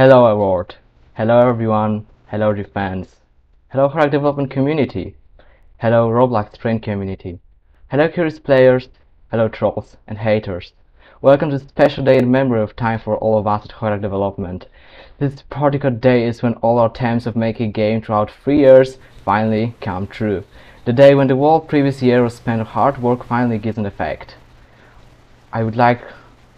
Hello world, hello everyone, hello the fans, hello Chojrak Development community, hello Roblox train community, hello curious players, hello trolls and haters. Welcome to this special day in memory of time for all of us at Chojrak Development. This particular day is when all our attempts of making a game throughout 3 years finally come true. The day when the whole previous year of spent hard work finally gives an effect. I would like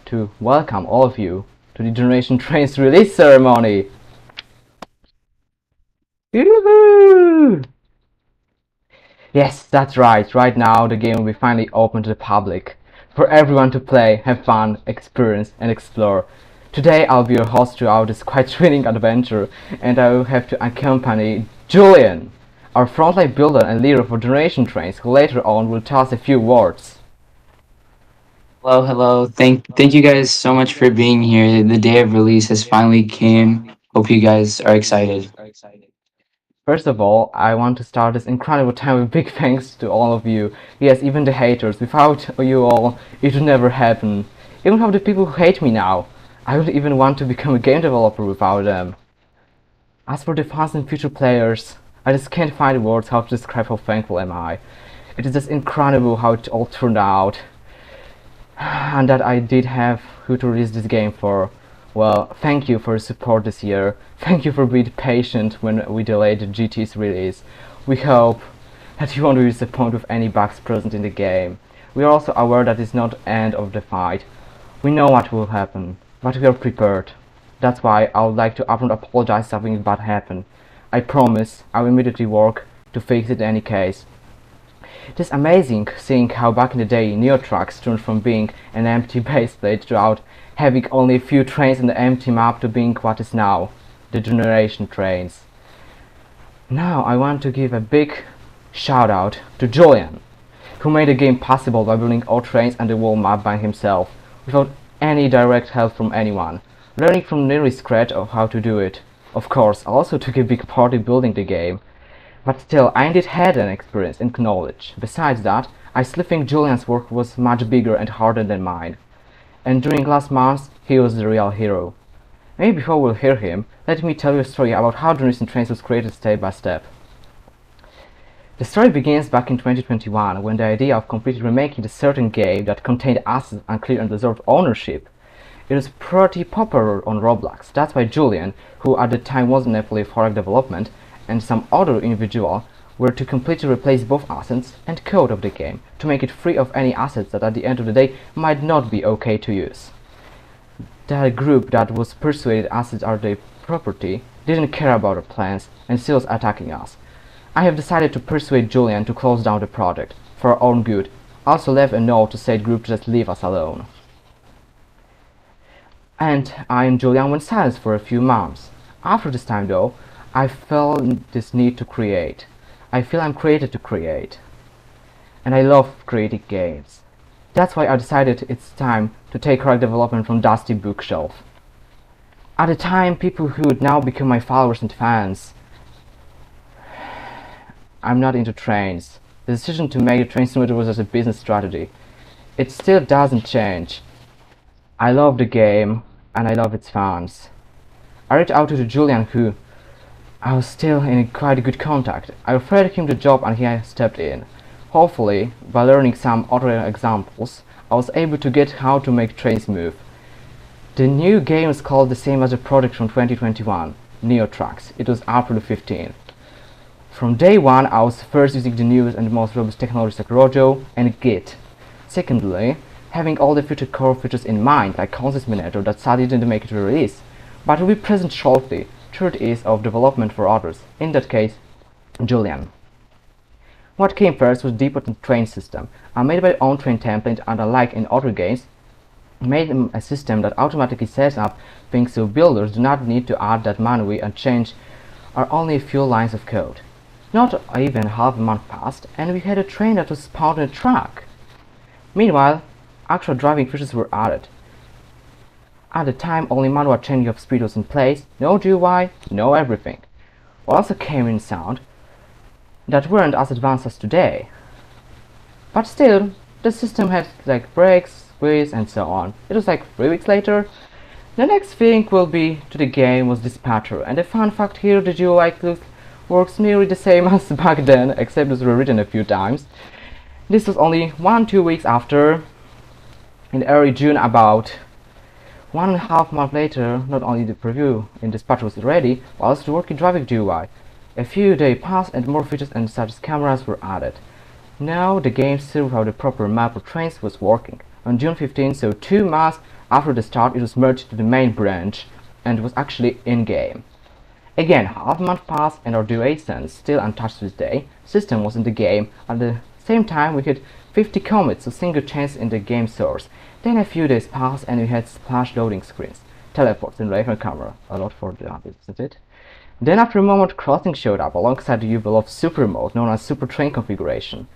to welcome all of you to the Generation Trains release ceremony. Yoo-hoo! Yes, that's right. Right now the game will be finally open to the public for everyone to play, have fun, experience and explore. Today I'll be your host throughout this quite thrilling adventure, and I will have to accompany Julian, our frontline builder and leader for Generation Trains, who later on will tell us a few words. Hello. Thank you guys so much for being here. The day of release has finally came. Hope you guys are excited. First of all, I want to start this incredible time with big thanks to all of you. Yes, even the haters. Without you all, it would never happen. Even for the people who hate me now. I wouldn't even want to become a game developer without them. As for the fans and future players, I just can't find words how to describe how thankful am I. It is just incredible how it all turned out. And that I did have who to release this game for. Well, thank you for your support this year. Thank you for being patient when we delayed the GT's release. We hope that you won't be disappointed with any bugs present in the game. We are also aware that it's not the end of the fight. We know what will happen, but we are prepared. That's why I would like to upfront apologize if something bad happened. I promise I will immediately work to fix it in any case. It is amazing seeing how back in the day NORXND turned from being an empty baseplate throughout having only a few trains in the empty map to being what is now, the Generation Trains. Now I want to give a big shout out to Julian, who made the game possible by building all trains and the whole map by himself, without any direct help from anyone, learning from nearly scratch of how to do it. Of course, I also took a big part in building the game, but still I indeed had an experience and knowledge. Besides that, I still think Julian's work was much bigger and harder than mine. And during last month, he was the real hero. Maybe before we'll hear him, let me tell you a story about how Generation Trains was created step by step. The story begins back in 2021, when the idea of completely remaking a certain game that contained assets unclear and deserved ownership. It was pretty popular on Roblox. That's why Julian, who at the time was an employee of Chojrak Development, and some other individual were to completely replace both assets and code of the game to make it free of any assets that at the end of the day might not be okay to use. That group that was persuaded assets are their property didn't care about our plans and still was attacking us. I have decided to persuade Julian to close down the project for our own good. I also left a note to say the group to just leave us alone. And I and Julian went silent for a few months. After this time though, I felt this need to create. I feel I'm created to create. And I love creating games. That's why I decided it's time to take Chojrak Development from dusty bookshelf. At the time, people who would now become my followers and fans. I'm not into trains. The decision to make the train simulator was as a business strategy. It still doesn't change. I love the game and I love its fans. I reached out to Julian, who I was still in quite a good contact. I offered him the job and he stepped in. Hopefully, by learning some other examples, I was able to get how to make trains move. The new game is called the same as the project from 2021, NeoTrucks. It was April 15th. From day one, I was first using the newest and most robust technologies like Rojo and Git. Secondly, having all the future core features in mind, like Context Manager that sadly didn't make it to release, but will be present shortly. Third is of development for others, in that case, Julian. What came first was default train system. I made my own train template and unlike in other games, made a system that automatically sets up things so builders do not need to add that manually and change are only a few lines of code. Not even half a month passed and we had a train that was spawned in a track. Meanwhile, actual driving features were added. At the time, only manual changing of speed was in place, no GUI, no everything. What also came in sound that weren't as advanced as today. But still, the system had like brakes, wheels and so on. It was like 3 weeks later, The next thing will be to the game was Dispatcher, and the fun fact here, the UI works nearly the same as back then, except it was rewritten a few times. This was only 1-2 weeks after, in early June, about 1.5 months later. Not only the preview in Dispatcher was ready, but also the working graphic GUI. A few days passed and more features and such as cameras were added. Now the game still without the proper map or trains was working. On June 15th, so 2 months after the start, it was merged to the main branch and was actually in-game. Again, half a month passed and our duations still untouched to this day. System was in the game. At the same time, we hit 50 commits, so single changes in the game source. Then a few days passed and we had splash loading screens, teleports and radar camera. A lot for the obvious, isn't it? Then after a moment, Crossing showed up alongside the beloved super mode known as Super Train configuration.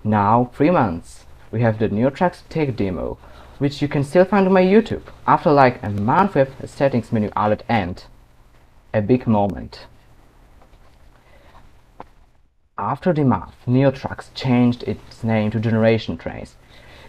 Now, 3 months, we have the NORXND Tech demo, which you can still find on my YouTube. After like a month with a settings menu added and a big moment. After the month, NORXND changed its name to Generation Trains.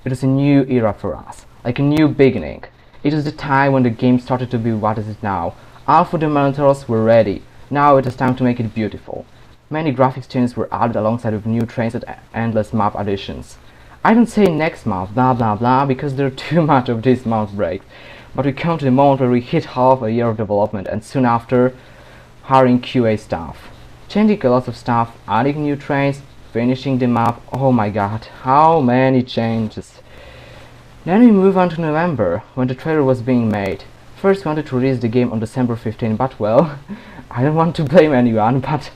It was a new era for us, like a new beginning. It was the time when the game started to be what it is now. All fundamentals were ready. Now it is time to make it beautiful. Many graphics changes were added alongside with new trains and endless map additions. I don't say next month, blah blah blah, because there are too much of these month breaks. But we come to the moment where we hit half a year of development and soon after hiring QA staff. Changing a lot of stuff, adding new trains, finishing the map. Oh my god, how many changes. Then we move on to November, when the trailer was being made. First we wanted to release the game on December 15, but well, I don't want to blame anyone, but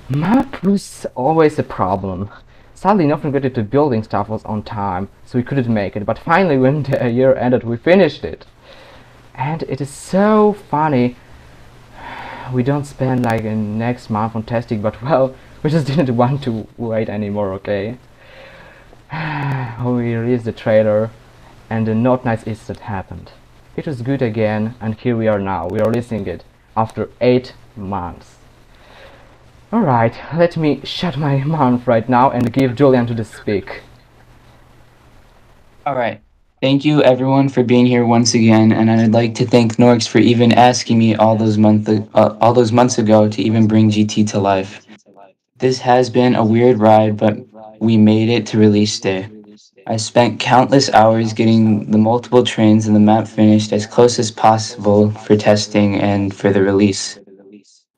map was always a problem. Sadly, nothing related to building stuff was on time, so we couldn't make it, but finally when the year ended, we finished it. And it is so funny. We don't spend like a next month on testing, but well, we just didn't want to wait anymore, okay? We released the trailer, and the not nice incident happened. It was good again, and here we are now. We are releasing it after 8 months. Alright, let me shut my mouth right now and give Julian to the speak. All right. Thank you everyone for being here once again, and I'd like to thank Norx for even asking me all those months ago to even bring GT to life. This has been a weird ride, but we made it to release day. I spent countless hours getting the multiple trains and the map finished as close as possible for testing and for the release.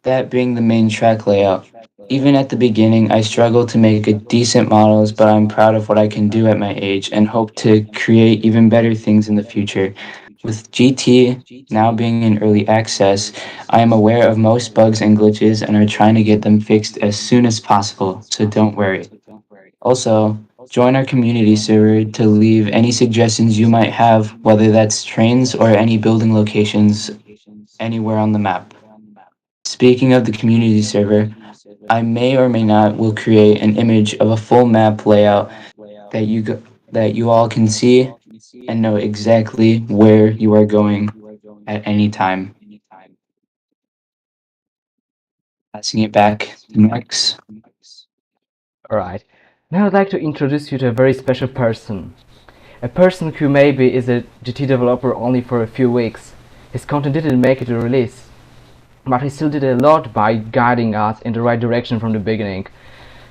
That being the main track layout. Even at the beginning, I struggled to make a decent models, but I'm proud of what I can do at my age and hope to create even better things in the future. With GT now being in early access, I am aware of most bugs and glitches and are trying to get them fixed as soon as possible, so don't worry. Also, join our community server to leave any suggestions you might have, whether that's trains or any building locations anywhere on the map. Speaking of the community server, I may or may not will create an image of a full map layout that you all can see and know exactly where you are going at any time. Passing it back to Max. Alright, now I'd like to introduce you to a very special person. A person who maybe is a GT developer only for a few weeks. His content didn't make it to release, but he still did a lot by guiding us in the right direction from the beginning.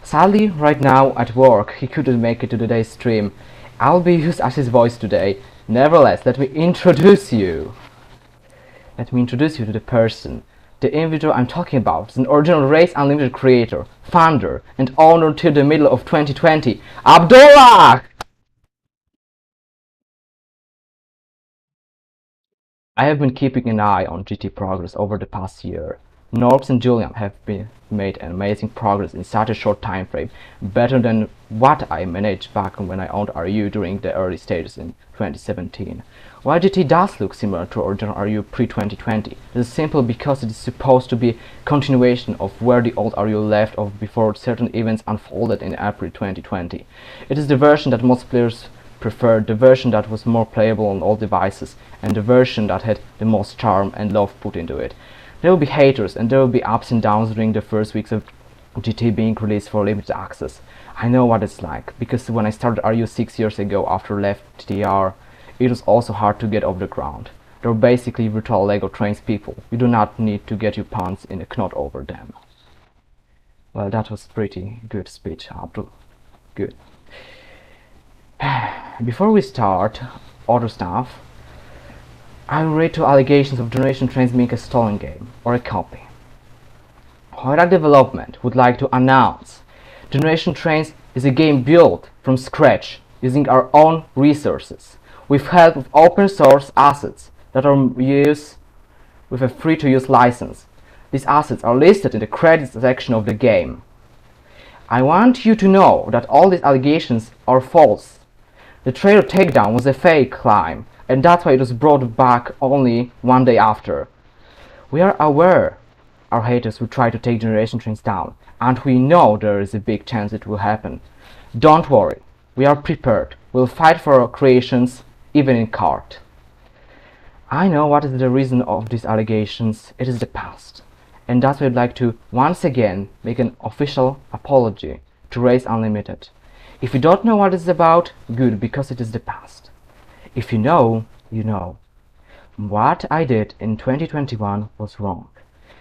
Sadly, right now at work, he couldn't make it to today's stream. I'll be used as his voice today. Nevertheless, let me introduce you. Let me introduce you to the person. The individual I'm talking about is an original Race Unlimited creator, founder, and owner till the middle of 2020, Abdullah! I have been keeping an eye on GT progress over the past year. Norx and Julian have made amazing progress in such a short time frame, better than what I managed back when I owned RU during the early stages in 2017. While GT does look similar to original RU pre-2020, it is simple because it is supposed to be a continuation of where the old RU left off before certain events unfolded in April 2020. It is the version that most players preferred, the version that was more playable on all devices, and the version that had the most charm and love put into it. There will be haters and there will be ups and downs during the first weeks of GT being released for limited access. I know what it's like, because when I started RU 6 years ago after left TTR, it was also hard to get off the ground. They're basically virtual Lego trains people. You do not need to get your pants in a knot over them. Well, that was pretty good speech, Abdul. Good. Before we start other stuff, I will read two allegations of Generation Trains being a stolen game, or a copy. Chojrak Development would like to announce Generation Trains is a game built from scratch using our own resources, with help of open source assets that are used with a free-to-use license. These assets are listed in the credits section of the game. I want you to know that all these allegations are false. The trailer takedown was a fake climb, and that's why it was brought back only one day after. We are aware our haters will try to take Generation Trains down, and we know there is a big chance it will happen. Don't worry, we are prepared. We'll fight for our creations, even in court. I know what is the reason of these allegations. It is the past. And that's why I'd like to once again make an official apology to Race Unlimited. If you don't know what it's about, good, because it is the past. If you know, you know. What I did in 2021 was wrong.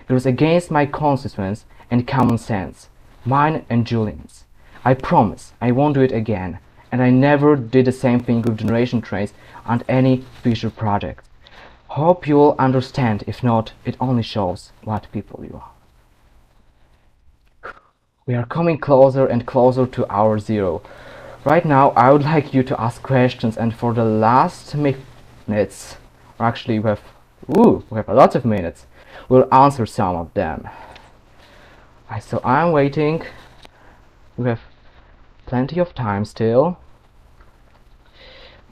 It was against my consequence and common sense, mine and Julian's. I promise I won't do it again, and I never did the same thing with Generation Trains and any future project. Hope you'll understand. If not, it only shows what people you are. We are coming closer and closer to hour zero. Right now I would like you to ask questions, and for the last minutes, or actually we have a lot of minutes, we'll answer some of them. So I'm waiting. We have plenty of time still.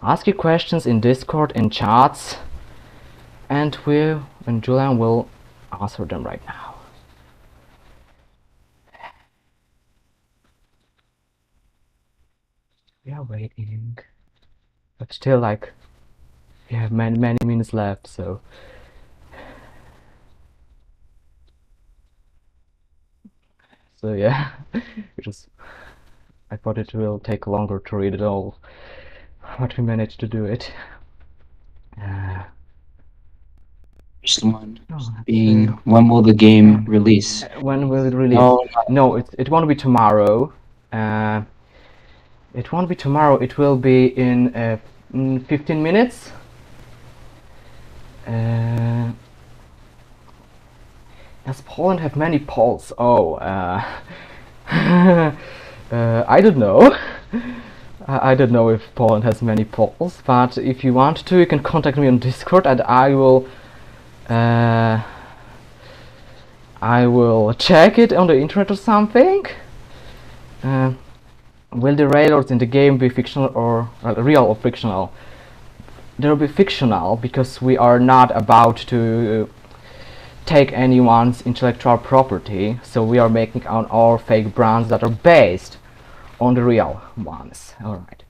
Ask your questions in Discord and chats, and Julian will answer them right now. We are waiting, but still, like, we have many minutes left, so yeah. I thought it will take longer to read it all, but we managed to do it. First one being, when will the game release? When will it release? No, it won't be tomorrow. It won't be tomorrow. It will be in 15 minutes. Does Poland have many polls? Oh, I don't know. I don't know if Poland has many polls, but if you want to, you can contact me on Discord, and I will check it on the internet or something. Will the railroads in the game be fictional or real or fictional? They'll be fictional because we are not about to take anyone's intellectual property, so we are making our fake brands that are based on the real ones. Alright.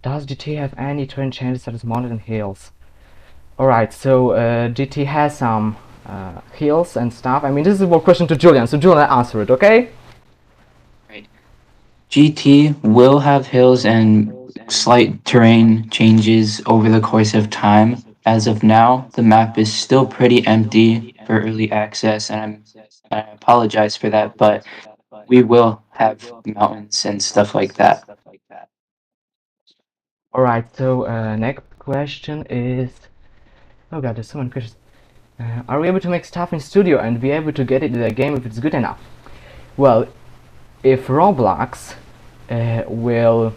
Does GT have any train changes that is mounted in hills? Alright, so GT has some hills and stuff. I mean, this is more question to Julian, so Julian, answer it, okay? Right. GT will have hills and slight terrain changes over the course of time. As of now, the map is still pretty empty for early access, and I apologize for that, but we will have mountains and stuff like that. Alright, so next question is... Oh god, there's so many questions. Are we able to make stuff in studio and be able to get it in the game if it's good enough? Well, if Roblox will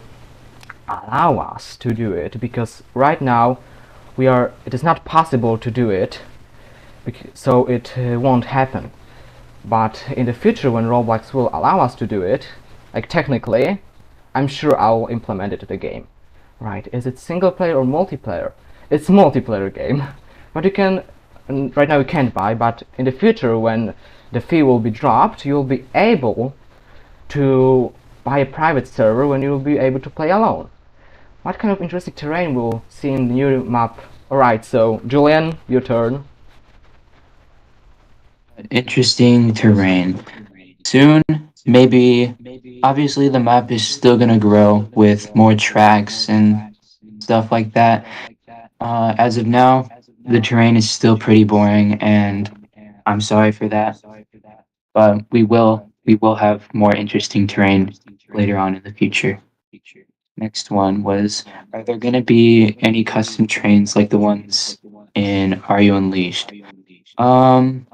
allow us to do it, because right now it is not possible to do it, so it won't happen. But in the future, when Roblox will allow us to do it, like technically, I'm sure I'll implement it in the game. Right, is it single player or multiplayer? It's multiplayer game. But you can, right now you can't buy, but in the future when the fee will be dropped, you'll be able to buy a private server when you'll be able to play alone. What kind of interesting terrain we'll see in the new map? Alright, so Julian, your turn. Interesting terrain. Soon, maybe, obviously the map is still gonna grow with more tracks and stuff like that. As of now, the terrain is still pretty boring, and I'm sorry for that. But we will have more interesting terrain later on in the future. Next one was, are there going to be any custom trains like the ones in Are You Unleashed? Um,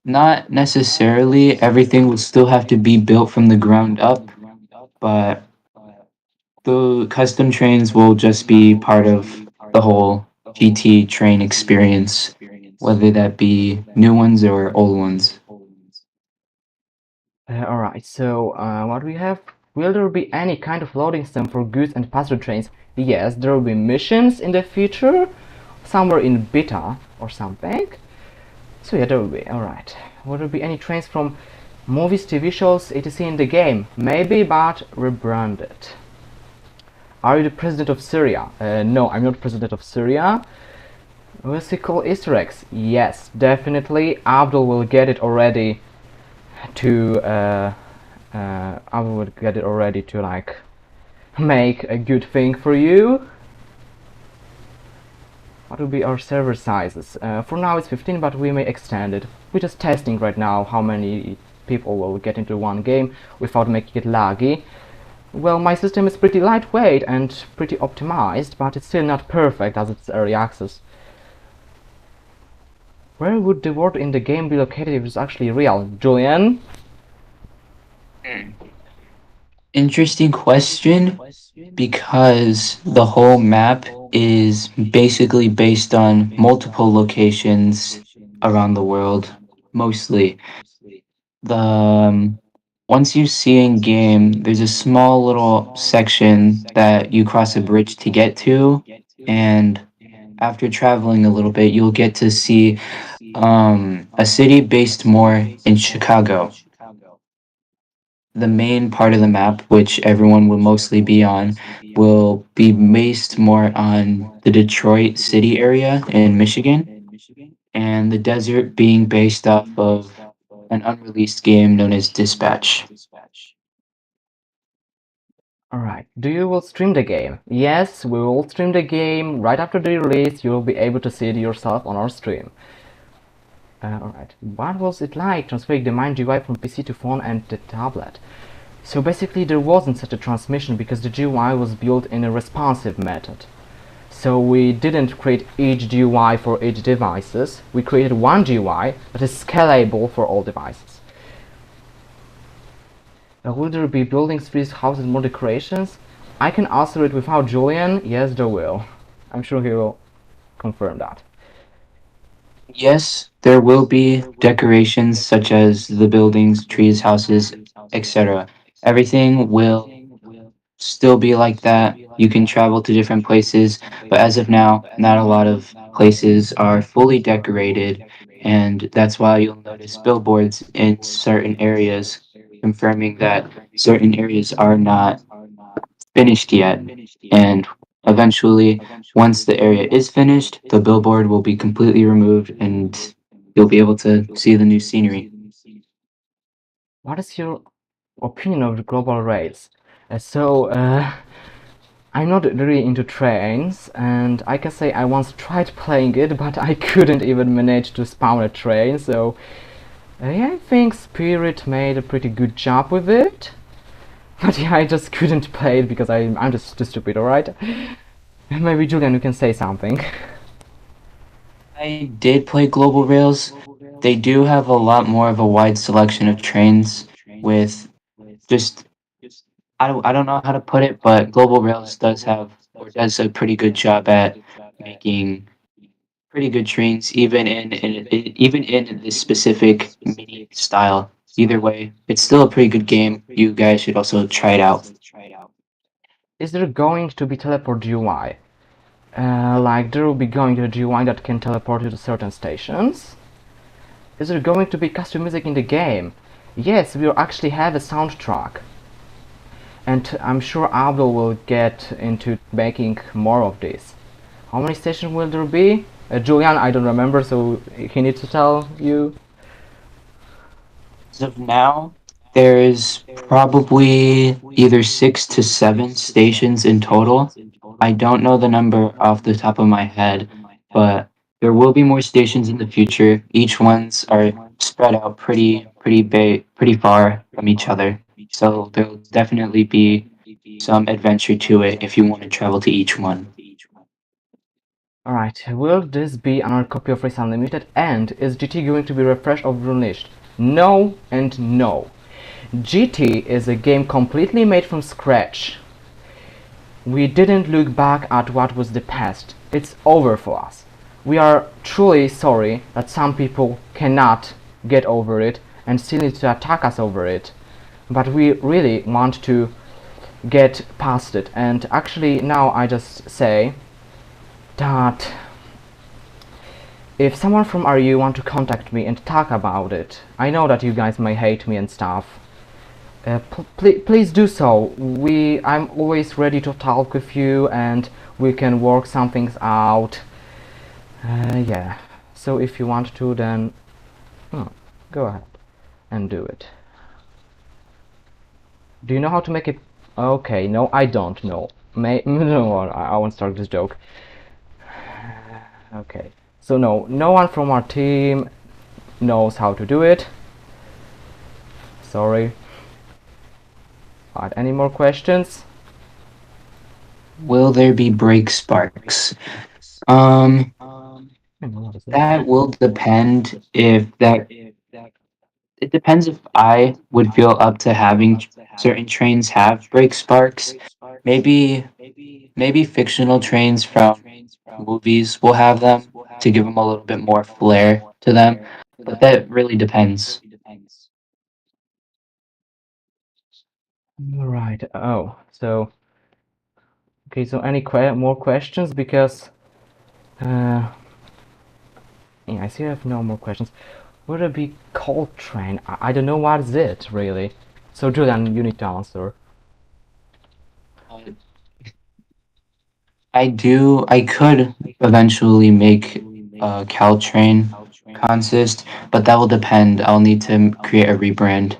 Not necessarily. Everything would still have to be built from the ground up, but the custom trains will just be part of the whole GT train experience, whether that be new ones or old ones. Alright, so what we have? Will there be any kind of loading system for goods and passenger trains? Yes, there will be missions in the future, somewhere in beta or something. So yeah, there will be. Alright. Will there be any trains from movies, TV shows, etc. in the game? Maybe, but rebranded. Are you the president of Syria? No, I'm not president of Syria. Will we call Easter eggs? Yes, definitely. Abdul will get it already to I would get it already to like make a good thing for you. What will be our server sizes? For now it's 15, but we may extend it. We're just testing right now how many people will get into one game without making it laggy. Well, my system is pretty lightweight and pretty optimized, but it's still not perfect as it's early access. Where would the world in the game be located if it's actually real? Julian? Interesting question, because the whole map is basically based on multiple locations around the world, mostly. The Once you see in game, there's a small little section that you cross a bridge to get to, and after traveling a little bit, you'll get to see a city based more in Chicago. The main part of the map, which everyone will mostly be on, will be based more on the Detroit city area in Michigan, and the desert being based off of an unreleased game known as Dispatch. Alright, do you will stream the game? Yes, we will stream the game. Right after the release, you will be able to see it yourself on our stream. Alright, what was it like transferring the Mind GUI from PC to phone and the tablet? So basically there wasn't such a transmission because the GUI was built in a responsive method. So we didn't create each GUI for each devices. We created one GUI that is scalable for all devices. Will there be buildings, trees, houses, more decorations? I can answer it without Julian. Yes, there will. I'm sure he will confirm that. Yes, there will be decorations such as the buildings, trees, houses, etc. Everything will still be like that. You can travel to different places, but as of now, not a lot of places are fully decorated, and that's why you'll notice billboards in certain areas confirming that certain areas are not finished yet. And eventually, once the area is finished, the billboard will be completely removed and you'll be able to see the new scenery. What is your opinion of the global rails? I'm not really into trains, and I can say I once tried playing it, but I couldn't even manage to spawn a train, so yeah, I think Spirit made a pretty good job with it. But yeah, I just couldn't play it because I'm just too stupid, alright? Maybe Julian, you can say something. I did play Global Rails. They do have a lot more of a wide selection of trains with just I don't know how to put it, but Global Rails does have or does a pretty good job at making pretty good trains even in this specific mini style. Either way, it's still a pretty good game. You guys should also try it out. Is there going to be teleport GUI? Like there will be going to a GUI that can teleport you to certain stations? Is there going to be custom music in the game? Yes, we will actually have a soundtrack. And I'm sure Abdul will get into making more of this. How many stations will there be? Julian, I don't remember, so he needs to tell you. As of now, there's probably either 6 to 7 stations in total. I don't know the number off the top of my head, but there will be more stations in the future. Each ones are spread out pretty far from each other. So there'll definitely be some adventure to it if you want to travel to each one. Alright, will this be another copy of Race Unlimited? And is GT going to be refreshed or released? No and no. GT is a game completely made from scratch. We didn't look back at what was the past. It's over for us. We are truly sorry that some people cannot get over it and still need to attack us over it. But we really want to get past it. And actually now I just say that if someone from RU want to contact me and talk about it, I know that you guys may hate me and stuff. Please do so. I'm always ready to talk with you and we can work some things out. Yeah. So if you want to, then go ahead and do it. Do you know how to make it? Okay, no, I don't know. No, I won't start this joke. Okay, so no one from our team knows how to do it. Sorry. Alright, any more questions? Will there be break sparks? That will depend if that it depends if I would feel up to having certain trains have brake sparks. Maybe maybe fictional trains from movies will have them to give them a little bit more flair to them, but that really depends. Right. Oh, so okay. So any more questions? Because yeah, I see I have no more questions. Would it be cold train? I don't know what is it really. So Julian, you need to answer. Uh, I could eventually make a Caltrain consist, but that will depend. I'll need to create a rebrand.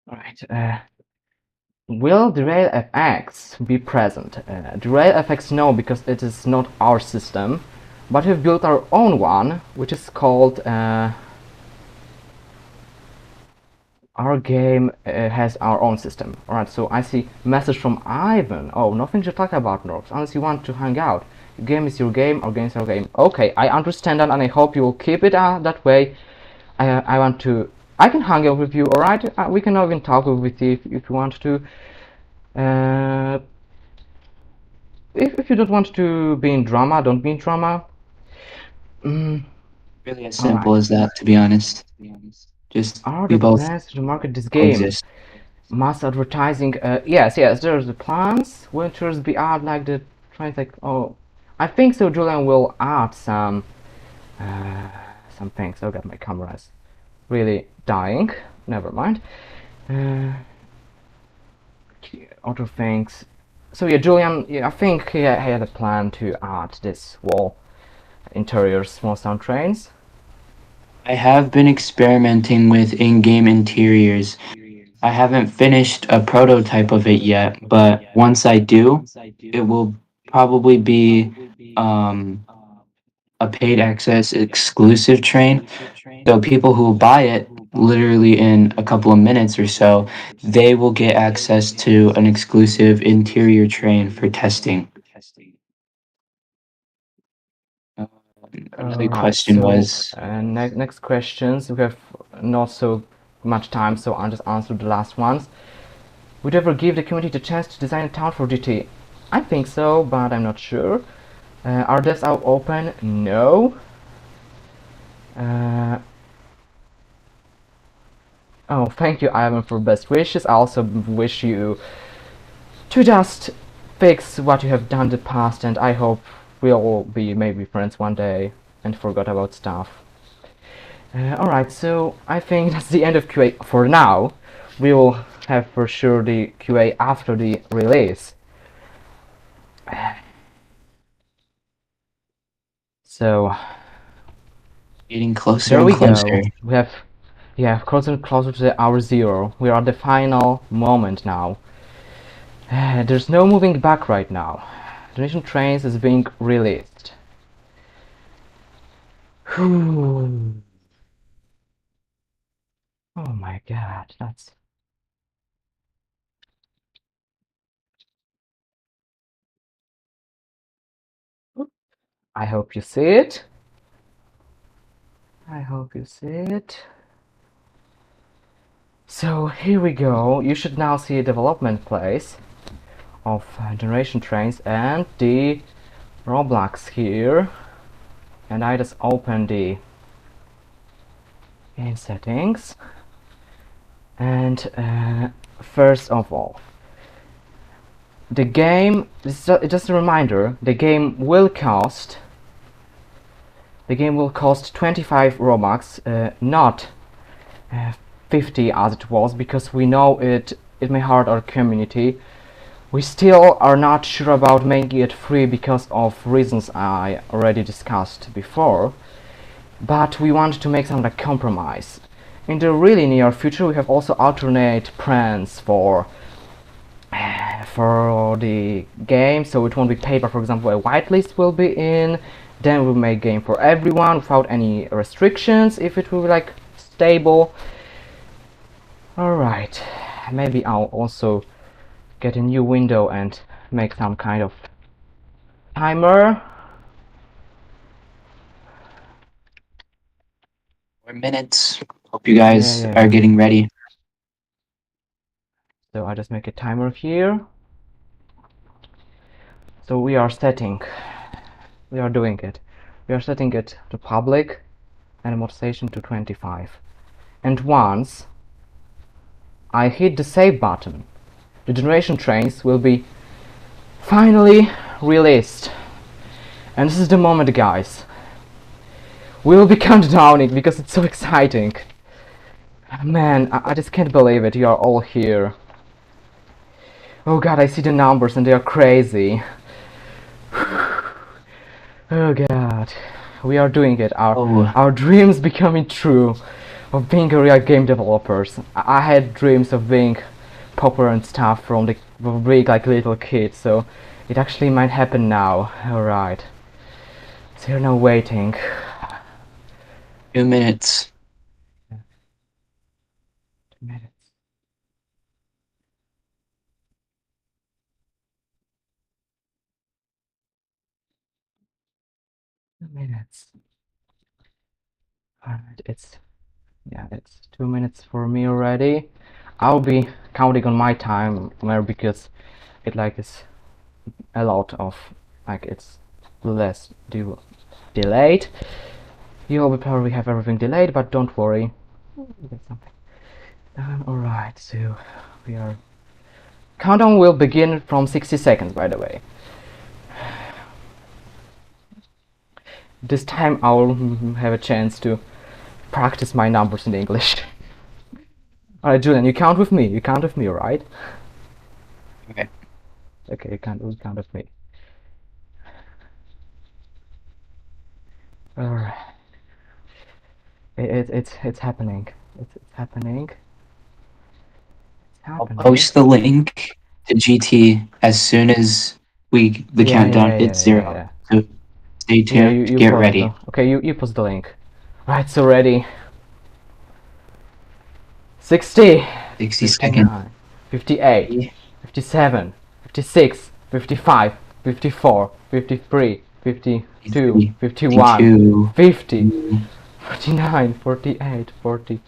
All right. Will Derail FX be present? Derail FX no, because it is not our system, but we've built our own one, which is called our game has our own system. Alright, so I see message from Ivan. Oh, nothing to talk about, Norks, unless you want to hang out. Your game is your game, our game is our game. Okay, I understand that and I hope you will keep it that way. I want to... I can hang out with you, alright? We can even talk with you if you want to. Uh, if you don't want to be in drama, don't be in drama. Mm, Really as simple alright. as that, to be honest. Just Are we the both plans to market this game? coexist. Mass advertising, yes, there's the plans. Will tours be add like the tries like oh, I think so. Julian will add some things. Oh god, my camera is really dying. Never mind. Other things. So yeah, Julian, yeah, I think he had a plan to add this wall interior small sound trains. I have been experimenting with in-game interiors. I haven't finished a prototype of it yet, but once I do, it will probably be um, a paid access exclusive train. So people who buy it literally in a couple of minutes or so, they will get access to an exclusive interior train for testing. Uh, Another Alright, question so was, next questions. We have not so much time, so I'll just answer the last ones. Would you ever give the community the chance to design a town for GT? I think so, but I'm not sure. Are devs out open? No. Oh, thank you, Ivan, for best wishes. I also wish you to just fix what you have done in the past, and I hope we'll be maybe friends one day and forgot about stuff. Alright, so I think that's the end of QA for now. We will have for sure the QA after the release. So getting closer there and we go. closer. We have Yeah, closer and closer to the hour zero. We are at the final moment now. There's no moving back right now. Donation Trains is being released. Whew. Oh my god, that's... I hope you see it. I hope you see it. So here we go. You should now see a development place of Generation Trains and the Roblox here. And I just open the game settings. And first of all, the game, just a reminder, the game will cost 25 Robux, not 50 as it was, because we know it may hurt our community. We still are not sure about making it free because of reasons I already discussed before, but we want to make some like compromise. In the really near future, we have also alternate plans for the game, so it won't be paid, but for example a whitelist will be in, then we'll make game for everyone without any restrictions if it will be like stable. Alright, maybe I'll also get a new window and make some kind of timer. 4 minutes. Hope you guys Yeah. are getting ready. So I just make a timer here. So we are setting it to public and motivation to 25. And once I hit the save button, the Generation Trains will be finally released. And this is the moment, guys. We will be countdowning because it's so exciting. Man, I just can't believe it. You are all here. Oh god, I see the numbers and they are crazy. Oh god, we are doing it. Our dreams becoming true of being a real game developers. I had dreams of being popular and stuff from the big like little kid, so it actually might happen now. Alright, so you're now waiting. 2 minutes. 2 minutes. 2 minutes. Alright, it's 2 minutes for me already. I'll be counting on my timer because it like is a lot of like it's less delayed. You will probably have everything delayed, but don't worry. Get something done. Alright, so we are... Countdown will begin from 60 seconds, by the way. This time I'll have a chance to practice my numbers in English. Alright, Julian, you count with me. You count with me, right? Okay. Okay, you count with me. Alright. It's happening. It's happening. I'll post the link to GT as soon as the countdown hits 0. So stay tuned. You Get ready. Okay, you post the link. Right, so ready. 60 seconds. 58 57 56 55 54 53 52 51 50 49 48 40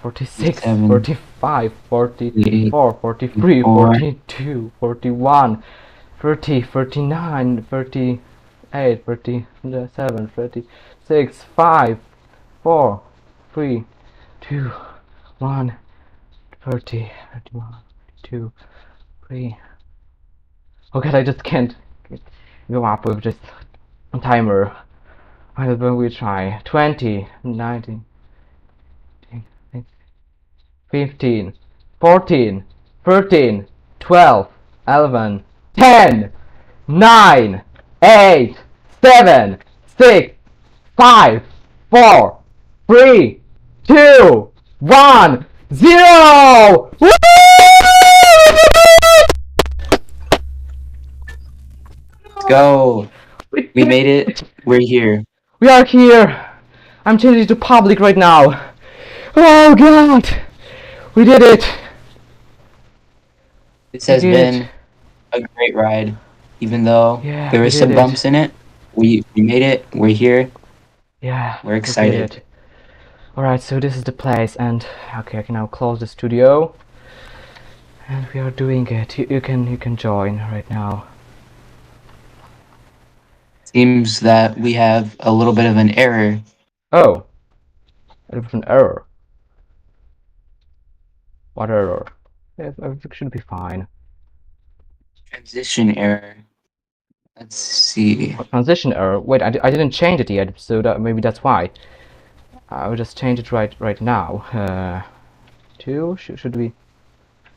46 45 44 43 42 41 30 39 38 37 36 5 4 3 2 1 30 31 2 3. Okay, I just can't go up with just a timer. I will try 20 19 15 14 13 12 11 10 9 8 7 6 5 4 3 2 1, 0! Woo! Let's go. We We did made it. it! We're here. We are here! I'm changing to public right now. Oh god! We did it! This We has did it. been a great ride. Even though Yeah, there we was did some it. bumps in it, we made it. We're here. Yeah, We're we did excited. it. Alright, so this is the place, and okay, I can now close the studio. And we are doing it. You can join right now. Seems that we have a little bit of an error. Oh, there was an error. What error? Yeah, it should be fine. Transition error. Let's see. Oh, transition error. Wait, I didn't change it yet, so maybe that's why. I will just change it right now. Two should we?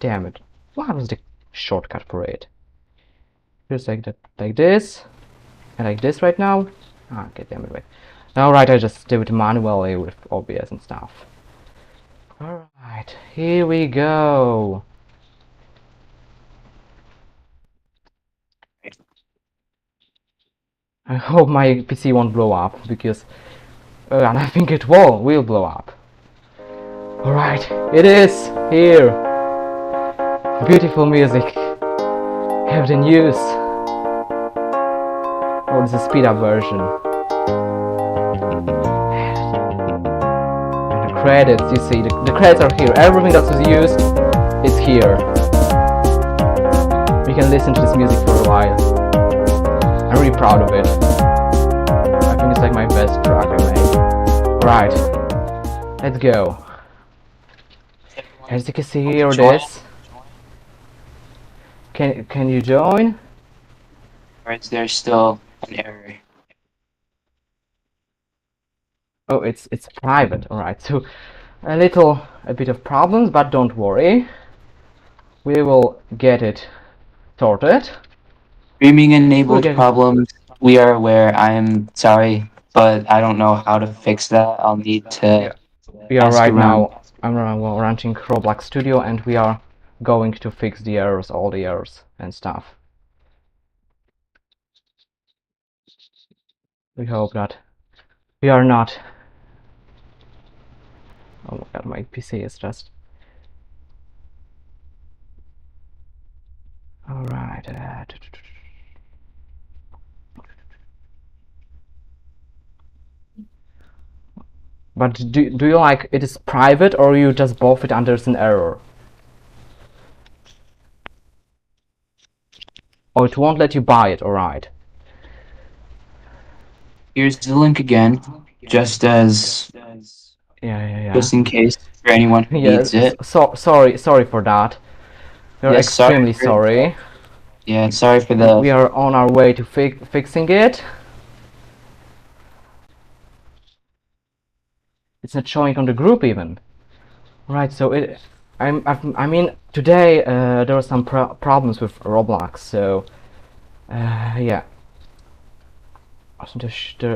Damn it! What was the shortcut for it? Just like that, like this, and like this right now. Ah, okay, damn it! Wait. Alright, I just do it manually with OBS and stuff. Alright, here we go. I hope my PC won't blow up, because and I think it will blow up. Alright, it is here. Beautiful music. Have the news. Or the speed up version. And the credits, you see, the credits are here. Everything that was used is here. We can listen to this music for a while. I'm really proud of it. I think it's like my best track I made. Right, let's go. As you can see here, this. Can you join? Or is there still an error? Oh, it's private. All right, so a bit of problems, but don't worry. We will get it sorted. Streaming enabled Okay. problems. We are aware. I am sorry, but I don't know how to fix that. I'll need to We are ask right around. now. I'm running Roblox Studio, and we are going to fix the errors, all the errors and stuff. We hope that we are not. Oh my god, my PC is just. All right. But do you like it is private, or you just both it under an error? Oh, it won't let you buy it. All right. Here's the link again, just Yeah. just in case for anyone who Yeah. needs it. Sorry for that. We're Yes, extremely sorry. Yeah, sorry for the. We are on our way to fixing it. It's not showing on the group even. Right, so I mean, today there were some problems with Roblox, so yeah.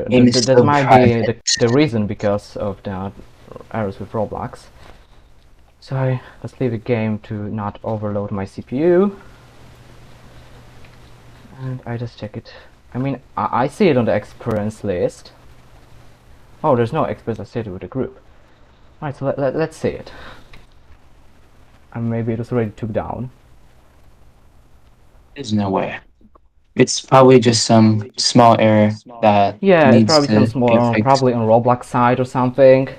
Game is That still might be private. the reason because of the errors with Roblox. So let's leave the game to not overload my CPU. And I just check it. I mean, I see it on the experience list. Oh, there's no experience associated with the group. Right, so let's see it. And maybe it was already took down. There's no way. It's probably just some small error that Yeah, it's needs probably some to small, get fixed. probably on Roblox side or something.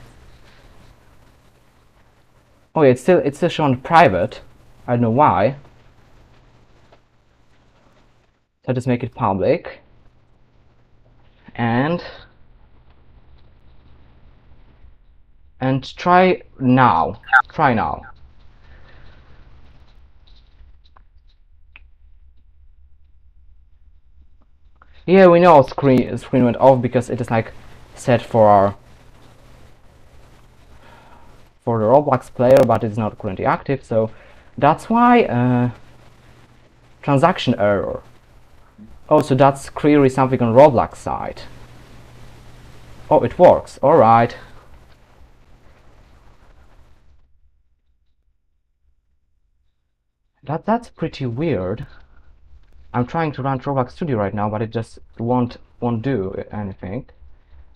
Oh yeah, it's still shown private. I don't know why. So just make it public. And try now. Try now. Yeah, we know screen went off because it is like set for the Roblox player, but it's not currently active, so that's why transaction error. Oh, so that's clearly something on Roblox side. Oh, it works. All right. That's pretty weird. I'm trying to run Roblox Studio right now, but it just won't do anything.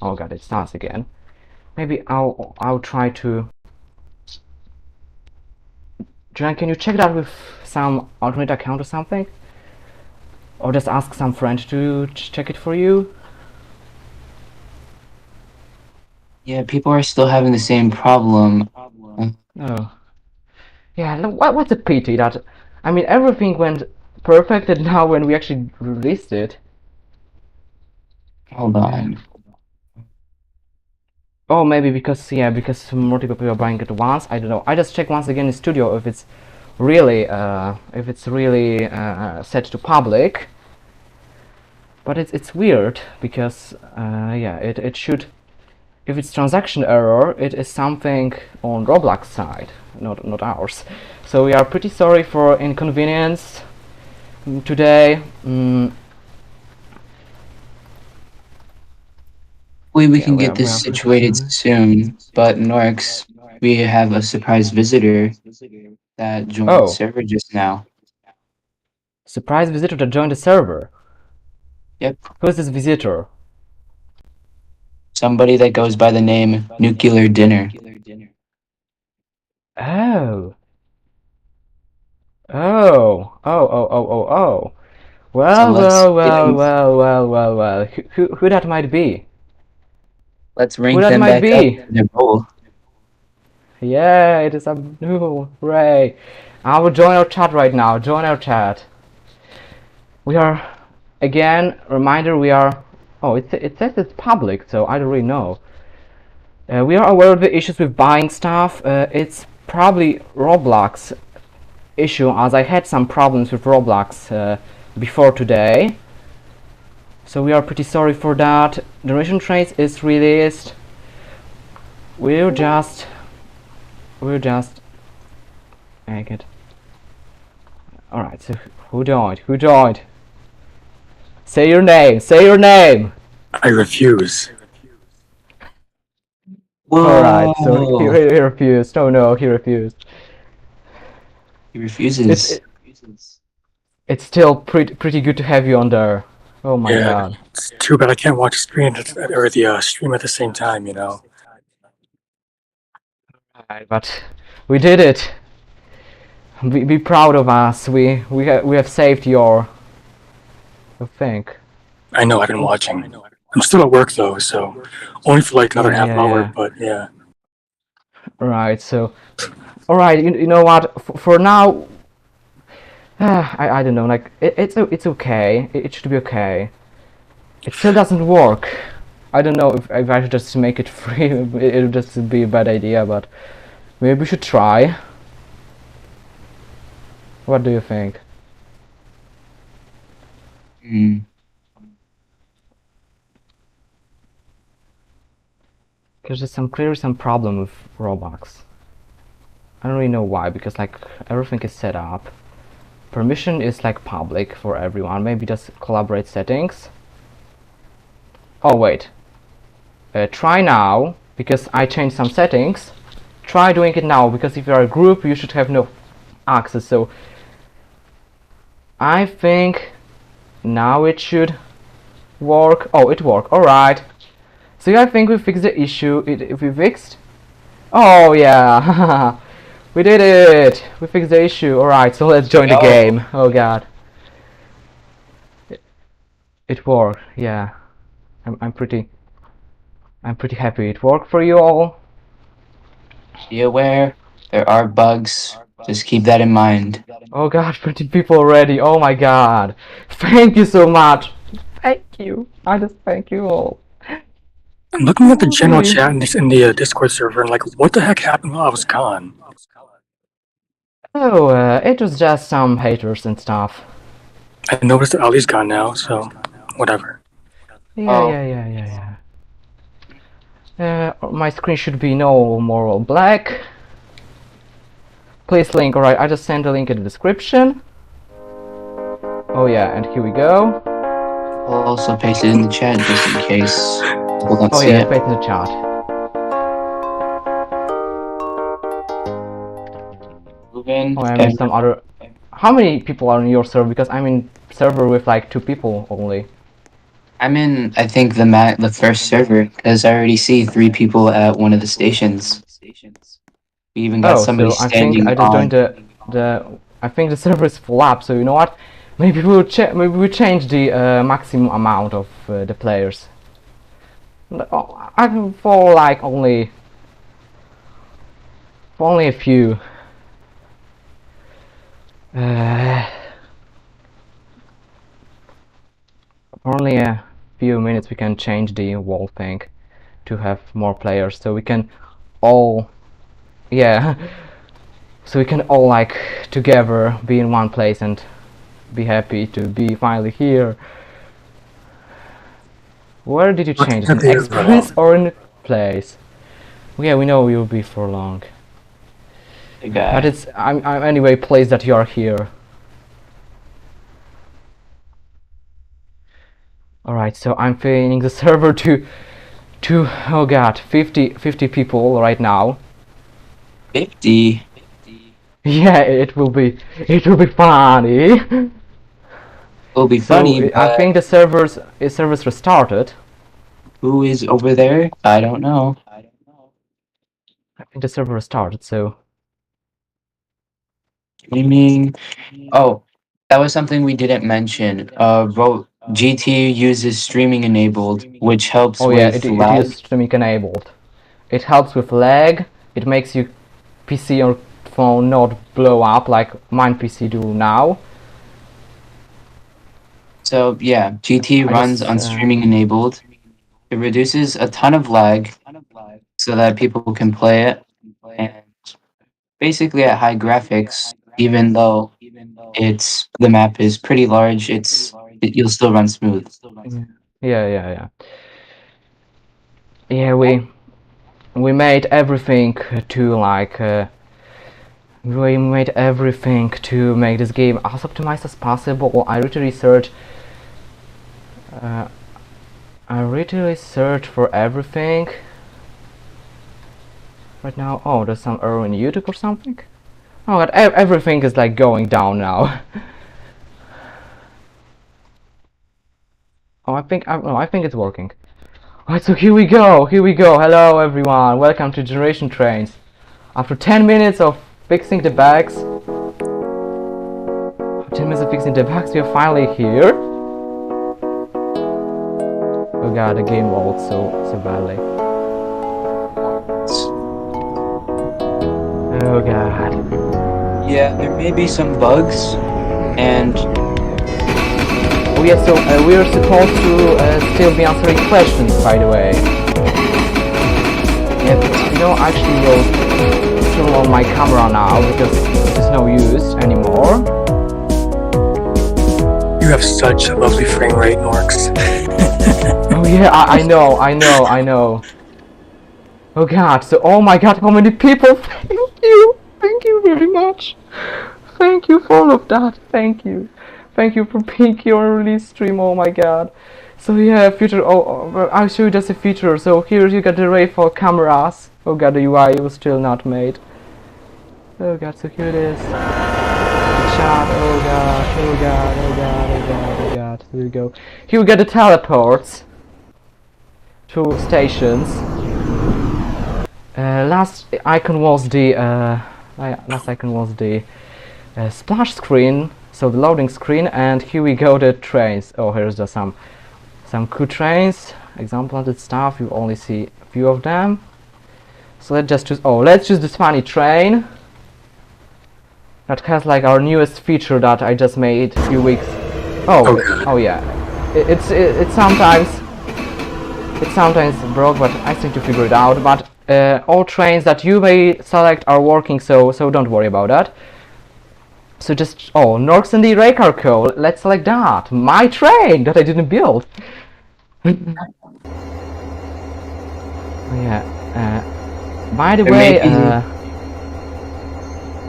Oh god, it starts again. Maybe I'll try to. Julian, can you check that with some alternate account or something? Or just ask some friend to check it for you? Yeah, people are still having the same problem. Oh. Yeah, no, what's a pity that... I mean, everything went perfect, and now when we actually released it... Hold on. Oh, maybe because, yeah, because multiple people are buying it at once. I don't know. I just check once again in studio if it's really set to public. But it's weird because yeah, it should, if it's transaction error, it is something on Roblox side, not ours. So we are pretty sorry for inconvenience today. We Yeah, can we get are this pretty situated sorry. soon, but Norix, we have a surprise visitor that joined the Oh, server just now. surprise visitor that joined the server. Yep, Who is this visitor? somebody that goes by the name Nuclear Dinner. Oh. Oh. So Well, let's well, get well, him. well, well, well, well. Who that might be? Let's Who rank that them might back up be? in their role. Yeah, it is Abdul. Hooray! I will join our chat right now. Join our chat. We are, again, reminder, we are... Oh, it says it's public, so I don't really know. We are aware of the issues with buying stuff. It's probably Roblox issue, as I had some problems with Roblox before today. So we are pretty sorry for that. Generation Trace is released. We'll just make it. Alright, so who joined? Who joined? Say your name! Say your name! I refuse. Alright, so he Whoa! refused. Oh no, he refused. He It's refuses. it's still pretty good to have you on there. Oh my Yeah, god. it's too bad I can't watch the screen or the stream at the same time. You know. Alright, but we did it. Be proud of us. We have saved your thing. I know I've been watching. I'm still at work though, so only for like another half hour. But yeah, Right, so alright, you know what? For now, I don't know. Like it's okay. It should be okay. It still doesn't work. I don't know if I should just make it free. It would just be a bad idea, but maybe we should try. What do you think? Hmm. Because there's clearly some problem with Roblox. I don't really know why, because like everything is set up. Permission is like public for everyone. Maybe just collaborate settings. Oh wait. Try now, because I changed some settings. Try doing it now, because if you are a group, you should have no access. So I think now it should work. Oh, it worked. Alright. So yeah, I think we fixed the issue. If we fixed... Oh yeah. We did it. We fixed the issue. Alright, so let's join the game. Oh god. It worked. Yeah. I'm pretty happy it worked for you all. Be aware, there are bugs. Just keep that in mind. Oh god, 20 people already. Oh my god. Thank you so much. Thank you. I just thank you all. I'm looking at the Oh, general really? chat in the Discord server, and like, what the heck happened while I was gone? Oh, it was just some haters and stuff. I noticed that Ali's gone now, so whatever. Yeah. My screen should be no more all black. Please link. Alright, I just sent the link in the description. Oh yeah, and here we go. I'll also paste it in the chat just in case people don't Oh see yeah, it. paste in the chat. Move in. Oh, I missed some other how many people are in your server? Because I'm in server with like 2 people only. I'm in, I think, the first server, because I already see 3 people at one of the stations. We even got Oh, somebody so I think standing I just joined on. I think the server is full up. So you know what? Maybe we'll change the maximum amount of the players. I can for like only a few. For only a few minutes we can change the wall thing to have more players, so we can all, yeah, so we can all like together be in one place and be happy to be finally here. Where did you change it? In experience or in place? Yeah, we know you'll be for long. The guy. But it's I'm anyway pleased that you are here. Alright, so I'm filling the server to oh god, 50 people right now. 50. Yeah, it will be funny. Will be So funny, I but think the servers restarted. who is over there? I don't know. I think the server restarted, so Gaming. Oh, that was something we didn't mention. GT uses streaming enabled, which helps oh yeah, with it lag. is streaming enabled. It helps with lag. It makes your PC or phone not blow up like mine PC do now. So yeah, GT I runs just on streaming enabled. It reduces a ton of lag so that people can play it, and basically at high graphics, even though the map is pretty large, you'll still run smooth. yeah. Yeah, we made everything to like we made everything to make this game as optimized as possible. I literally search for everything right now. Oh, there's some error in YouTube or something. Oh god, everything is like going down now. Oh, I think it's working. Alright, so here we go. Hello everyone, welcome to Generation Trains. After 10 minutes of fixing the bugs, we are finally here. Oh god, the game loads so badly. Oh god. Yeah, there may be some bugs, and Oh yeah, so we are supposed to still be answering questions, by the way. Yeah, but you know, I actually will turn on my camera now because there's no use anymore. You have such a lovely frame rate, Norx. Oh yeah, I know. Oh god, so oh my god, how many people? Thank you very much. Thank you for all of that. Thank you for being here on release stream. Oh my god. So yeah, feature. Oh, I'll show you just a feature. So here you got the array for cameras. Oh god, the UI was still not made. Oh god, so here it is. Chat. Oh god. Here we go. Here we got the teleports to stations. Last icon was the splash screen, so the loading screen, and here we go the trains. Oh, here's just some cool trains, example of the stuff. You only see a few of them. So let's choose this funny train that has like our newest feature that I just made a few weeks. Oh yeah, it sometimes broke, but I seem to figure it out. But all trains that you may select are working, so don't worry about that. So just NORXND Raycar Co. Let's select that. My train that I didn't build. Oh yeah. By the way,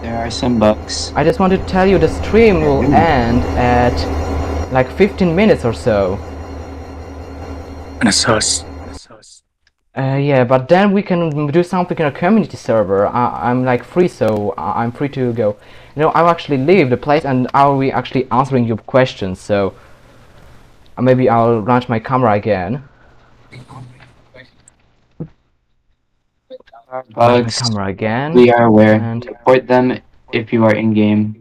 there are some bugs. I just wanted to tell you the stream will end at like 15 minutes or so. And a sus. Yeah, but then we can do something in a community server. I'm like free, so I'm free to go. You know, I'll actually leave the place and I'll be actually answering your questions. So maybe I'll launch my camera again. Launch my Bugs, camera again. we are aware. And Report them if you are in game.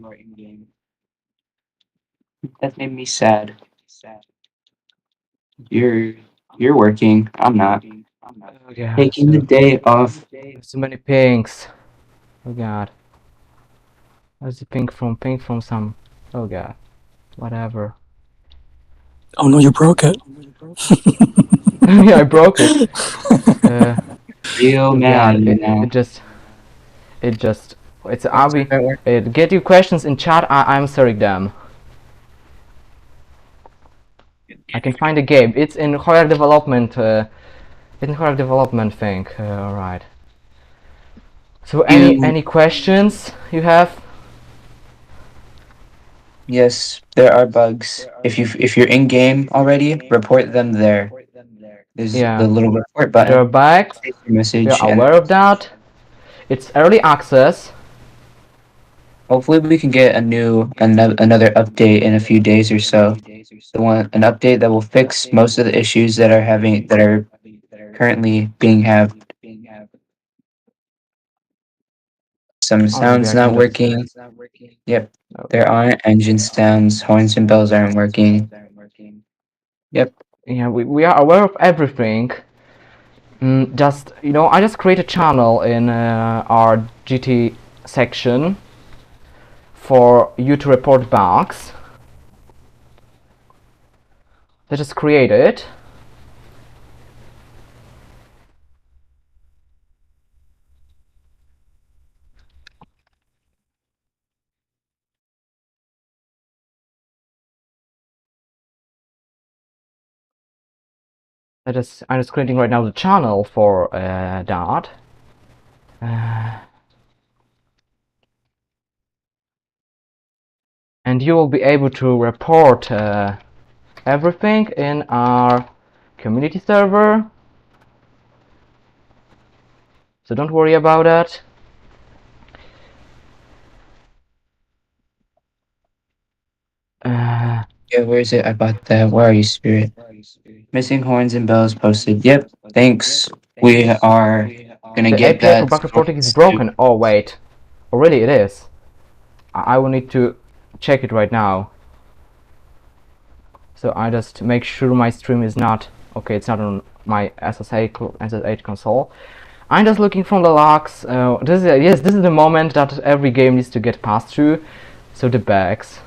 That made me sad. You're you're working. I'm not. oh yeah, Taking the so day off. there's so many pings. Oh god, where's the ping from some? Oh god, whatever. Oh no, you broke it. Yeah, I broke it. Real Oh mad, god, you know. it's I'll be get your questions in chat. I'm answering them. I can find a game. It's in Chojrak Development. It's in Chojrak Development thing. All right. So any questions you have? Yes, there are bugs. If you're in game already, report them there. There's the Yeah, little report there are button. bugs. Save your We message, are and aware of that. It's early access. hopefully we can get another update in a few days or so. An update that will fix most of the issues that are currently being have. Some Or maybe sounds I can not just. working. Yep, there Okay. aren't engine sounds. Horns and bells aren't working. Yep. Yeah, we are aware of everything. Just you know, I just create a channel in our GT section for you to report bugs. Let's just create it. I'm just creating right now the channel for that. And you will be able to report everything in our community server. So don't worry about that. Yeah, where is it? I bought that. Where are you, Spirit? Missing horns and bells posted. Yep. Thanks. We are gonna The get API for that bug reporting is sorted soon. broken. Oh wait, oh really it is. I will need to check it right now. So I just make sure my stream is not okay. It's not on my SSH console. I'm just looking from the logs. This is the moment that every game needs to get passed through. So the bugs.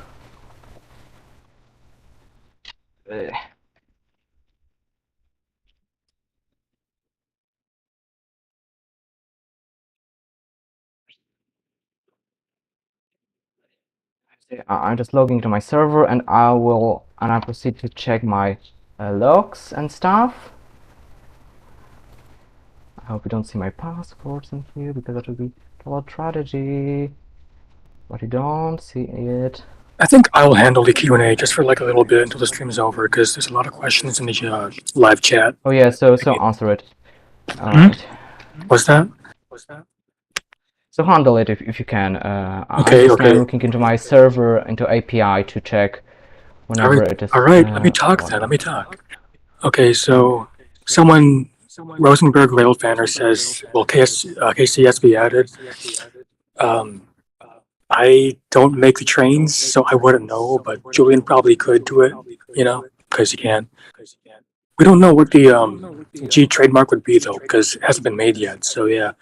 I'm just logging to my server, and I proceed to check my logs and stuff. I hope you don't see my passwords in here because that would be a lot of strategy. But you don't see it. I think I will handle the Q&A just for like a little bit until the stream is over because there's a lot of questions in the live chat. Oh yeah, so answer it. Alright. What's that? So handle it if you can. I'm Okay, just now okay. looking into my server, into API to check whenever it is. All right. Let me talk then. Let me talk. Okay, so someone, Rosenberg Railfanner says, well, KCSB added. I don't make the trains, so I wouldn't know, but Julian probably could do it, you know, because he can. We don't know what the G trademark would be though, because it hasn't been made yet. So yeah.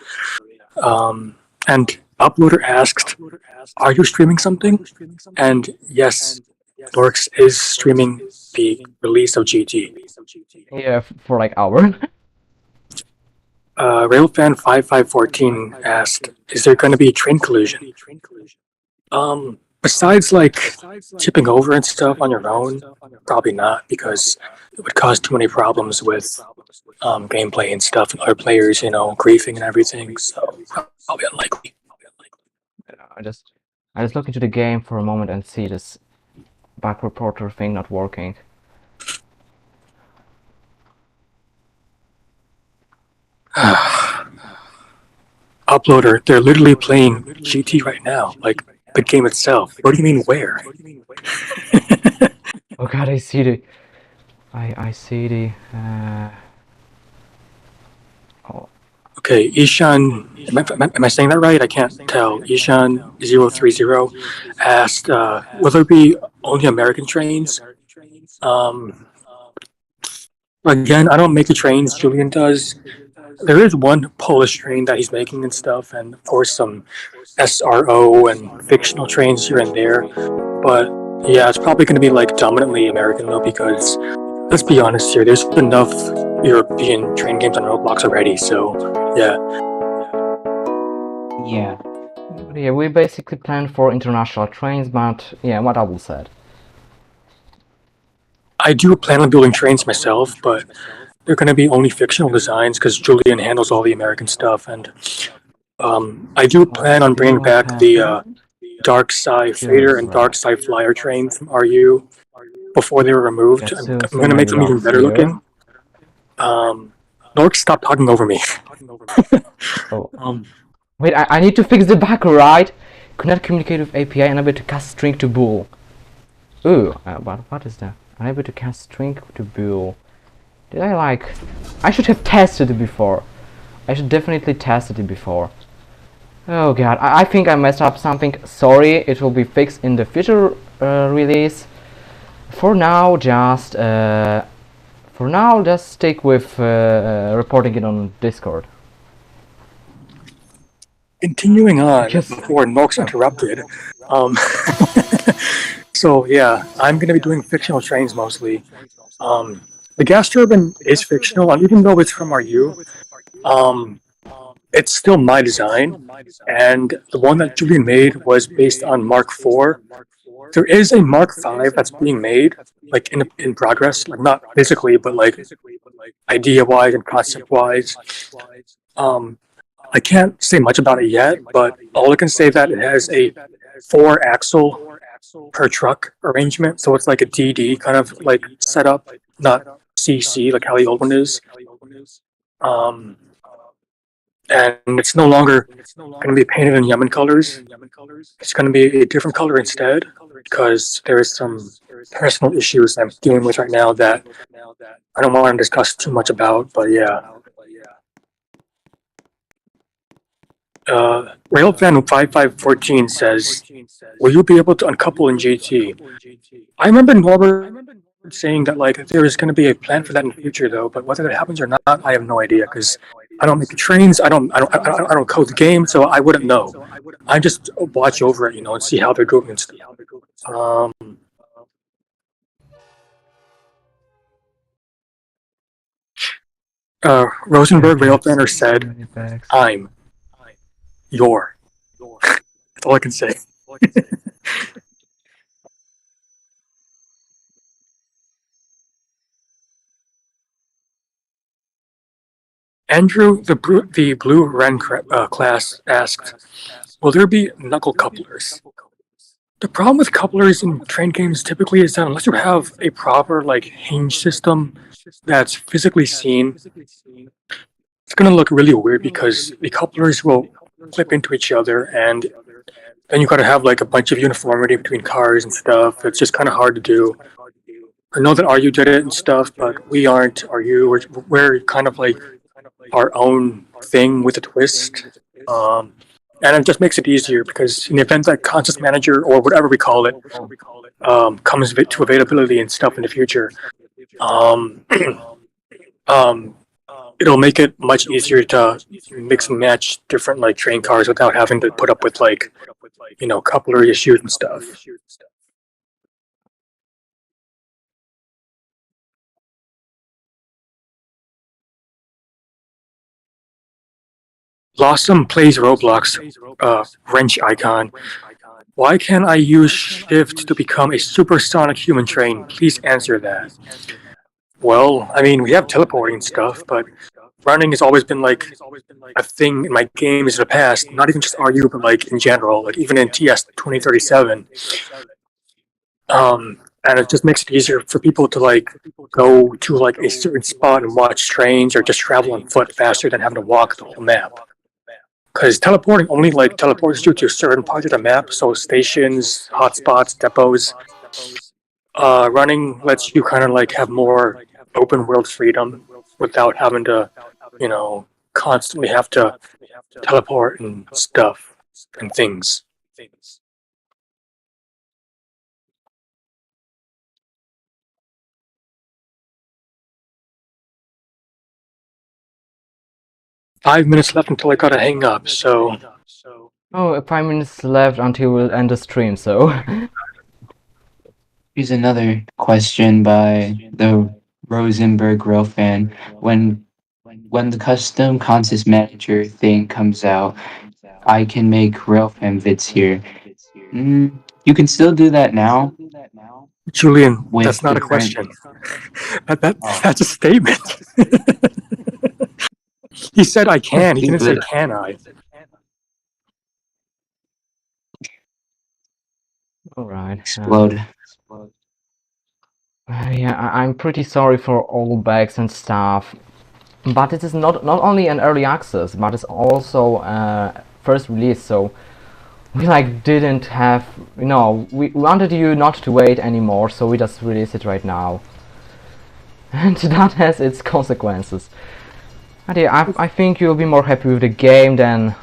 And Uploader asked, "Are you streaming something?" And yes, Lorx is streaming the release of GT. Yeah, for like hour. Railfan5514 asked, "Is there going to be a train collision?" Besides like chipping over and stuff on your own, probably not, because it would cause too many problems with gameplay and stuff, and other players, you know, griefing and everything. So probably unlikely. I just look into the game for a moment and see this bug reporter thing not working. Uploader, they're literally playing GT right now, like the game itself. What do you mean where? Oh god, I see the... I see the... Oh, Okay, Ishan, am I saying that right? I can't tell. Ishan030 asked, will there be only American trains? Again, I don't make the trains, Julian does. There is one Polish train that he's making and stuff, and of course some SRO and fictional trains here and there. But yeah, it's probably going to be like dominantly American though, because let's be honest here, there's enough European train games on Roblox already. So yeah, Yeah. but yeah, we basically planned for international trains, but yeah, what Abel said. I do plan on building trains myself, but they're going to be only fictional designs because Julian handles all the American stuff, and I do plan on bringing back the Dark Sci Fader and Dark Sci Flyer trains from RU before they were removed. Yeah, I'm so going to make them even many better blocks looking. Nork, stop talking over me. Oh. Wait, I need to fix the bug, right? Could not communicate with API, unable to cast string to bool. Ooh, but what is that? Unable to cast string to bool. Did I like... I should have tested it before. I should definitely tested it before. Oh god, I think I messed up something. Sorry, it will be fixed in the future release. For now, just stick with reporting it on Discord. Continuing on Because- before Nork's interrupted. So yeah, I'm going to be doing fictional trains mostly. The gas turbine is fictional, and even though it's from RU, it's still my design. And the one that Julian made was based on Mark IV. There is a Mark V that's being made, like in progress, like not physically, but like idea-wise and concept-wise. I can't say much about it yet, but all I can say that it has a 4-axle per truck arrangement, so it's like a DD kind of like setup, not CC like how the old one is. And it's no longer going to be painted in Yemen colors. It's going to be a different color instead, because there is some personal issues I'm dealing with right now that I don't want to discuss too much about, but yeah. Railfan 5514 says, will you be able to uncouple in GT? I remember Norbert saying that like there is going to be a plan for that in the future though, but whether that happens or not, I have no idea because I don't make the trains, I don't code the game, so I wouldn't know. I just watch over it, and see how they're doing and stuff. Rosenberg Railfanner said, I'm your. That's all I can say. Andrew, the Blue Ren class asked, will there be knuckle couplers? The problem with couplers in train games typically is that unless you have a proper hinge system that's physically seen, it's going to look really weird because the couplers will clip into each other, and then you got to have a bunch of uniformity between cars and stuff. It's just kind of hard to do. I know that RU did it and stuff, but we aren't RU. We're kind of our own thing with a twist. And it just makes it easier because in the event that Context Manager or whatever we call it comes to availability and stuff in the future, it'll make it much easier to mix and match different train cars without having to put up with coupler issues and stuff. Blossom plays Roblox, wrench icon. Why can't I use shift to become a supersonic human train? Please answer that. Well, I mean, we have teleporting and stuff, but running has always been a thing in my games in the past, not even just RU, but in general, even in TS 2037. And it just makes it easier for people to go to a certain spot and watch trains or just travel on foot faster than having to walk the whole map. because teleporting only like teleports you to certain parts of the map, so stations, hotspots, depots. Running lets you kind of like have more open world freedom without having to, constantly have to teleport and stuff and things. 5 minutes left until I gotta hang up, so. Oh, 5 minutes left until we'll end the stream, so. Here's another question by the Rosenberg Rail fan. When the custom contest manager thing comes out, I can make Railfan vids here. You can still do that now. Julian, with that's not a different- question. That's a statement. He said I can. He didn't say can I. Alright. Explode. Yeah, I'm pretty sorry for all bugs and stuff. But it is not only an early access, but it's also first release, so we like didn't have, we wanted you not to wait anymore, so we just released it right now. And that has its consequences. But yeah, I think you'll be more happy with the game than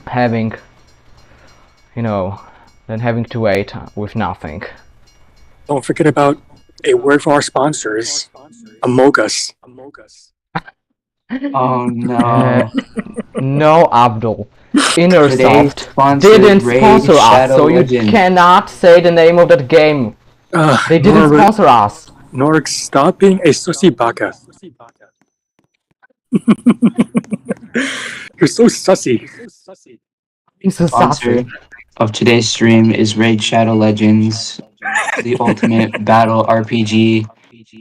having, than having to wait with nothing. Don't forget about a word for our sponsors, Amogus. Oh no. No, Abdul. Innersoft Today's didn't Raid sponsor us, Shadow so you Legends. cannot say the name of that game. They didn't sponsor us. NORX, stop being a sussy baka. You're so sussy. He's so Sponsor sassy. of today's stream is Raid Shadow Legends, the ultimate battle RPG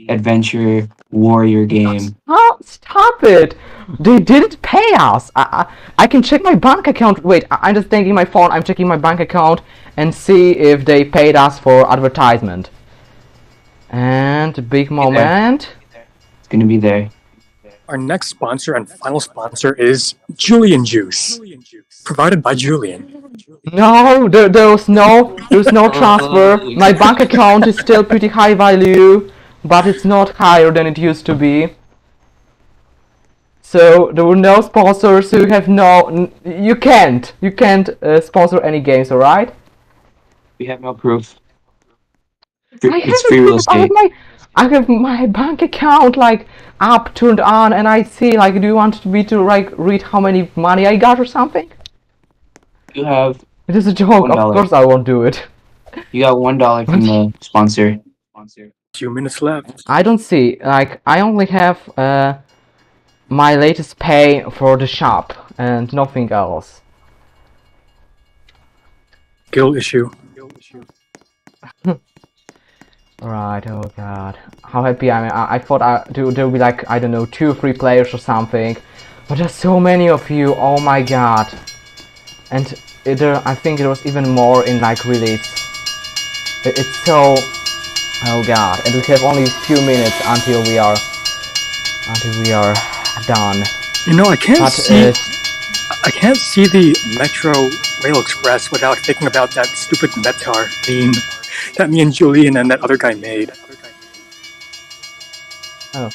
adventure warrior game. Oh, stop it! They didn't pay us. I can check my bank account. Wait, I'm just taking my phone. I'm checking my bank account and see if they paid us for advertisement. And big moment. It's gonna be there. Our next sponsor and final sponsor is Julian Juice, provided by Julian. No, there's no transfer. My bank account is still pretty high value, but it's not higher than it used to be. So there were no sponsors. So you have you can't sponsor any games, all right? We have no proof. I It's have free a real proof. estate. I have my bank account like app turned on, and I see like, do you want me to like read how many money I got or something? You have It is a joke. Of $1. course I won't do it. you got $1 from the sponsor. 2 minutes left. I don't see. Like I only have my latest pay for the shop and nothing else. Skill issue. Right, oh god. How happy I am. I thought there would be like, I don't know, 2 or 3 players or something. But there's so many of you, oh my god. And I think there was even more in like release. It's so... Oh god. And we have only a few minutes until we are done. I can't see the Metro Rail Express without thinking about that stupid Metar meme that me and Julian and that other guy made. Oh.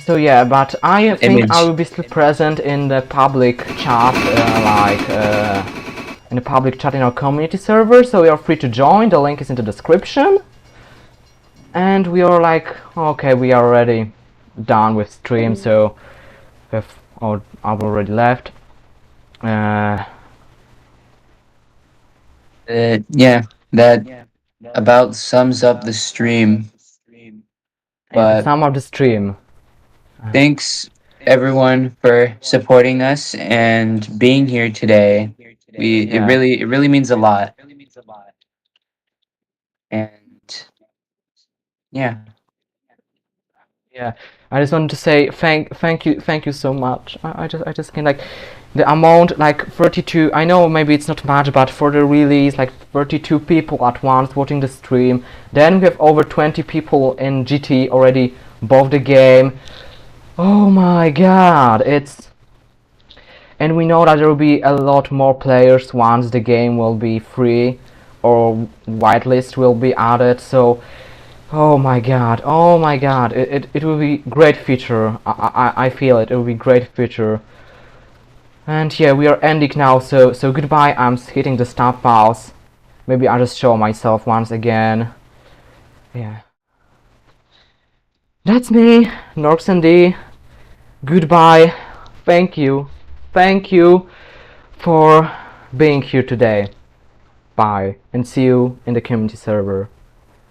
So yeah, but I think Image. I will be still present in the public chat, in the public chat in our community server, so you are free to join. The link is in the description. And we are like, okay, we are already done with stream, so I've already left. Yeah, that about sums up the stream. But Sum up the stream. thanks everyone for supporting us and being here today. Yeah. It really means a lot. And yeah. Yeah, I just wanted to say thank you so much. I just can like the amount like 32. I know maybe it's not much, but for the release, like 32 people at once watching the stream. Then we have over 20 people in GT already bought the game. Oh my god, it's and we know that there will be a lot more players once the game will be free or whitelist will be added. So oh my god, it will be great feature. I feel it will be great feature. And yeah, we are ending now, so goodbye. I'm hitting the stop pause. Maybe I'll just show myself once again. Yeah, that's me, NORXND. Goodbye. Thank you for being here today. Bye, and see you in the community server.